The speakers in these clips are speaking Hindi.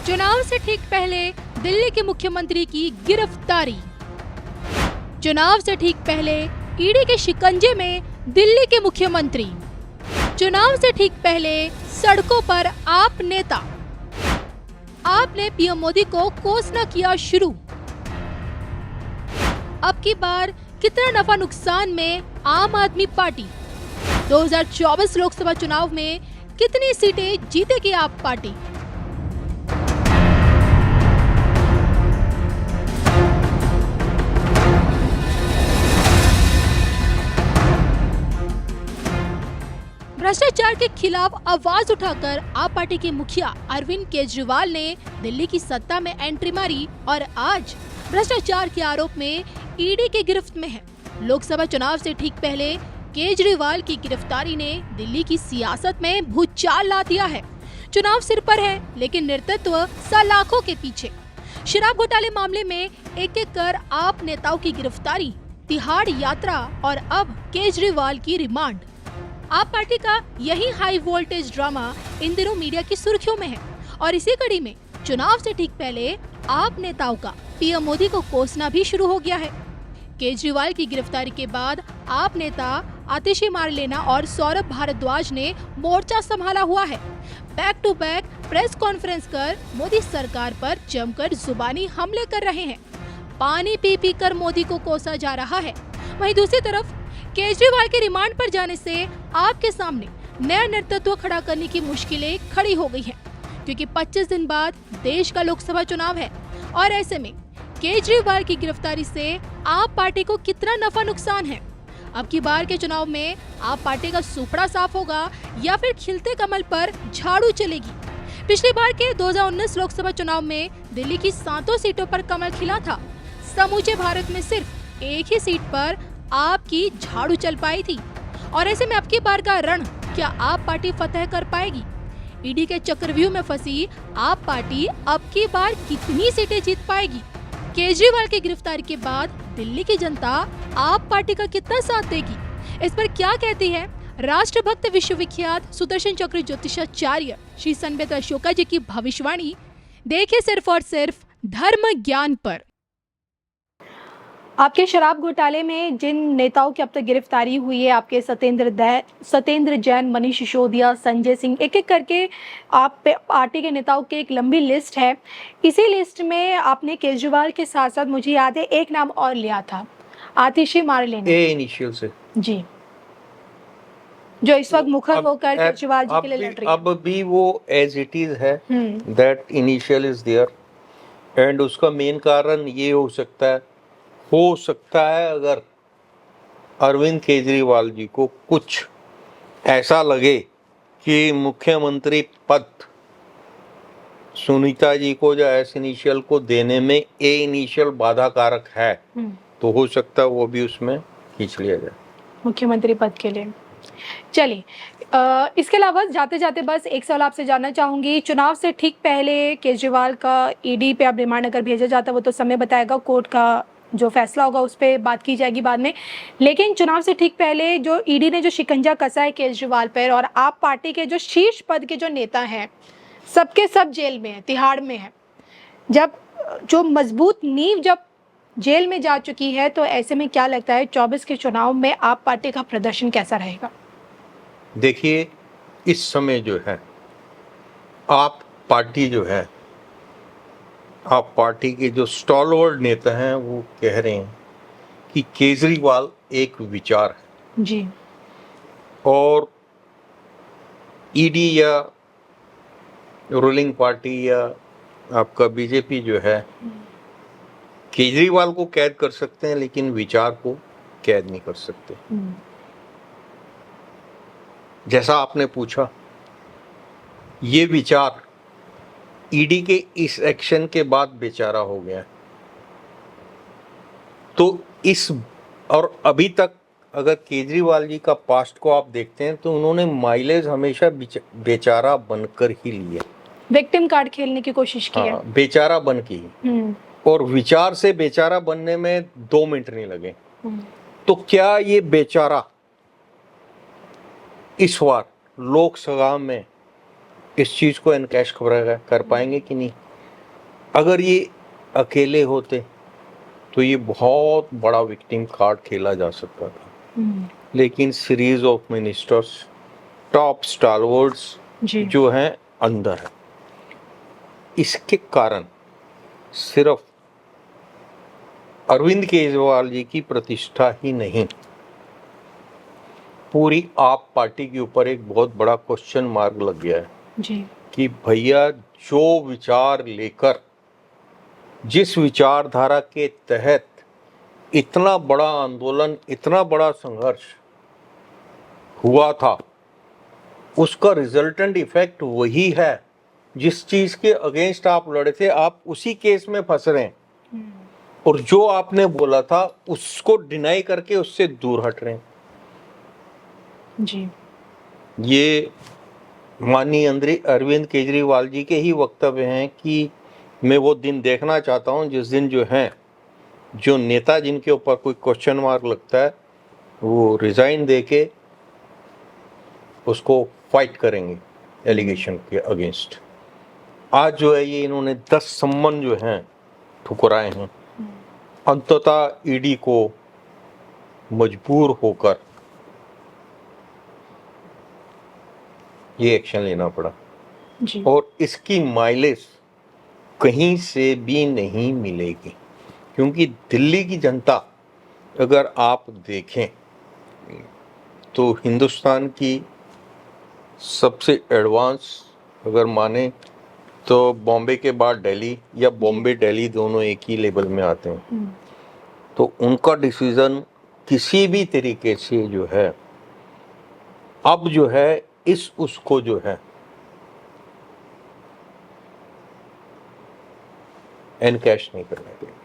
चुनाव से ठीक पहले दिल्ली के मुख्यमंत्री की गिरफ्तारी। चुनाव से ठीक पहले ईडी के शिकंजे में दिल्ली के मुख्यमंत्री। चुनाव से ठीक पहले सड़कों पर आप नेता। आपने पीएम मोदी को कोसना किया शुरू। अब की बार कितना नफा नुकसान में आम आदमी पार्टी। 2024 लोकसभा चुनाव में कितनी सीटें जीतेगी आप पार्टी। भ्रष्टाचार के खिलाफ आवाज उठाकर आप पार्टी के मुखिया अरविंद केजरीवाल ने दिल्ली की सत्ता में एंट्री मारी और आज भ्रष्टाचार के आरोप में ईडी की गिरफ्त में है। लोकसभा चुनाव से ठीक पहले केजरीवाल की गिरफ्तारी ने दिल्ली की सियासत में भूचाल ला दिया है। चुनाव सिर पर है, लेकिन नेतृत्व सलाखों के पीछे। शराब घोटाले मामले में एक एक कर आप नेताओं की गिरफ्तारी, तिहाड़ यात्रा और अब केजरीवाल की रिमांड। आप पार्टी का यही हाई वोल्टेज ड्रामा इन दिनों मीडिया की सुर्खियों में है और इसी कड़ी में चुनाव से ठीक पहले आप नेताओं का पीएम मोदी को कोसना भी शुरू हो गया है। केजरीवाल की गिरफ्तारी के बाद आप नेता आतिशी मारलेना और सौरभ भारद्वाज ने मोर्चा संभाला हुआ है। Back to back press conference कर मोदी सरकार पर जमकर जुबानी हमले कर रहे हैं। पानी पी पी कर मोदी को कोसा जा रहा है। वहीं दूसरी तरफ केजरीवाल के रिमांड पर जाने से आपके सामने नया नेतृत्व खड़ा करने की मुश्किलें खड़ी हो गई हैं, क्योंकि 25 दिन बाद देश का लोकसभा चुनाव है और ऐसे में केजरीवाल की गिरफ्तारी से आप पार्टी को कितना नफा नुकसान है। अब की बार के चुनाव में आप पार्टी का सुपड़ा साफ होगा या फिर खिलते कमल पर झाड़ू चलेगी। पिछली बार के 2019 लोकसभा चुनाव में दिल्ली की 7 सीटों पर कमल खिला था। समूचे भारत में सिर्फ एक ही सीट पर आपकी झाड़ू चल पाई थी और ऐसे में अब की बार का रण क्या आप पार्टी फतह कर पाएगी। ईडी के चक्रव्यूह में फंसी आप पार्टी अब की बार कितनी सीटें जीत पाएगी। केजरीवाल की गिरफ्तारी के बाद दिल्ली की जनता आप पार्टी का कितना साथ देगी, इस पर क्या कहती है राष्ट्रभक्त विश्वविख्यात सुदर्शन चक्र ज्योतिषाचार्य श्री संबित अशोका जी की भविष्यवाणी। देखिए सिर्फ और सिर्फ धर्म ज्ञान पर। आपके शराब घोटाले में जिन नेताओं की अब तक गिरफ्तारी हुई है, आपके सत्येंद्र जैन, मनीष सिसोदिया, संजय सिंह, एक एक करके आप पार्टी के नेताओं की एक लंबी लिस्ट है। इसी लिस्ट में आपने केजरीवाल के साथ साथ मुझे याद है एक नाम और लिया था, आतिशी मारलेना। ए इनिशियल से जी, जो इस वक्त मुखर होकर केजरीवाल जी के लिए लड़ रही है। अब भी वो एज इट इज है, that initial is there and उसका मेन कारण ये हो सकता है अगर अरविंद केजरीवाल जी को कुछ ऐसा लगे कि मुख्यमंत्री पद सुनीता जी को या एस इनिशियल को देने में ए इनिशियल बाधा कारक है, तो हो सकता है वो भी उसमें खींच लिया जाए मुख्यमंत्री पद के लिए। चलिए, इसके अलावा जाते जाते बस एक सवाल आपसे जानना चाहूंगी। चुनाव से ठीक पहले केजरीवाल का ईडी पे अब रिमांड अगर भेजा जाता है, वो तो समय बताएगा, कोर्ट का जो फैसला होगा उस पर बात की जाएगी बाद में। लेकिन चुनाव से ठीक पहले जो ईडी ने जो शिकंजा कसा है केजरीवाल पर, और आप पार्टी के जो शीर्ष पद के जो नेता हैं सबके सब जेल में है, तिहाड़ में है। जब जो मजबूत नींव जब जेल में जा चुकी है, तो ऐसे में क्या लगता है 24 के चुनाव में आप पार्टी का प्रदर्शन कैसा रहेगा? देखिए, इस समय जो है आप पार्टी के जो स्टॉलवर्ड नेता हैं वो कह रहे हैं कि केजरीवाल एक विचार है जी, और ईडी या रूलिंग पार्टी या आपका बीजेपी जो है केजरीवाल को कैद कर सकते हैं, लेकिन विचार को कैद नहीं कर सकते। जैसा आपने पूछा, ये विचार ईडी के इस एक्शन के बाद बेचारा हो गया, तो और अभी तक अगर केजरीवाल जी का पास्ट को आप देखते हैं तो उन्होंने माइलेज हमेशा बेचारा बनकर ही लिया, विक्टिम कार्ड खेलने की कोशिश की है। बेचारा बन के ही, और विचार से बेचारा बनने में 2 मिनट नहीं लगे। तो क्या ये बेचारा इस बार लोकसभा में इस चीज को एनकैश कर पाएंगे कि नहीं? अगर ये अकेले होते तो ये बहुत बड़ा विक्टिम कार्ड खेला जा सकता था, लेकिन सीरीज ऑफ मिनिस्टर्स, टॉप स्टालवर्ड्स जी जो हैं अंदर है। इसके कारण सिर्फ अरविंद केजरीवाल जी की प्रतिष्ठा ही नहीं, पूरी आप पार्टी के ऊपर एक बहुत बड़ा क्वेश्चन मार्क लग गया है जी कि भैया जो विचार लेकर, जिस विचारधारा के तहत इतना बड़ा आंदोलन, इतना बड़ा संघर्ष हुआ था, उसका रिजल्टेंट इफेक्ट वही है जिस चीज के अगेंस्ट आप लड़े थे, आप उसी केस में फंस रहे हैं। और जो आपने बोला था उसको डिनाई करके उससे दूर हट रहे हैं। जी ये माननीय अरविंद केजरीवाल जी के ही वक्तव्य हैं कि मैं वो दिन देखना चाहता हूं जिस दिन जो है, जो नेता जिनके ऊपर कोई क्वेश्चन मार्क लगता है वो रिजाइन देके उसको फाइट करेंगे एलिगेशन के अगेंस्ट। आज जो है ये इन्होंने 10 सम्मन जो हैं ठुकराए हैं। अंततः ईडी को मजबूर होकर ये एक्शन लेना पड़ा जी और इसकी माइलेज कहीं से भी नहीं मिलेगी, क्योंकि दिल्ली की जनता अगर आप देखें तो हिंदुस्तान की सबसे एडवांस अगर माने तो बॉम्बे के बाद दिल्ली, या बॉम्बे दिल्ली दोनों एक ही लेवल में आते हैं। तो उनका डिसीजन किसी भी तरीके से जो है अब जो है उसको जो है एनकैश नहीं करना चाहिए।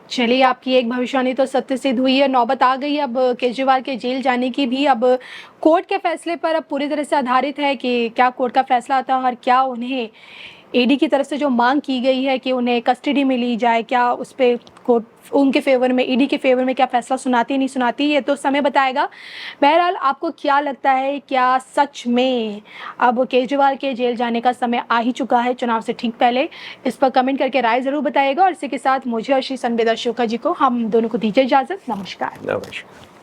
चलिए, आपकी एक भविष्यवाणी तो सत्य सिद्ध हुई है। नौबत आ गई अब केजरीवाल के जेल जाने की भी। अब कोर्ट के फैसले पर अब पूरी तरह से आधारित है कि क्या कोर्ट का फैसला आता है और क्या उन्हें ईडी की तरफ से जो मांग की गई है कि उन्हें कस्टडी में ली जाए, क्या उस पर कोर्ट उनके फेवर में, ईडी के फेवर में क्या फैसला सुनाती नहीं सुनाती, ये तो समय बताएगा। बहरहाल, आपको क्या लगता है, क्या सच में अब केजरीवाल के जेल जाने का समय आ ही चुका है चुनाव से ठीक पहले? इस पर कमेंट करके राय ज़रूर बताइएगा। और इसी के साथ मुझे और श्री संवेदा शुक्ला जी को, हम दोनों को दीजिए इजाज़त। नमस्कार। नमस्कार।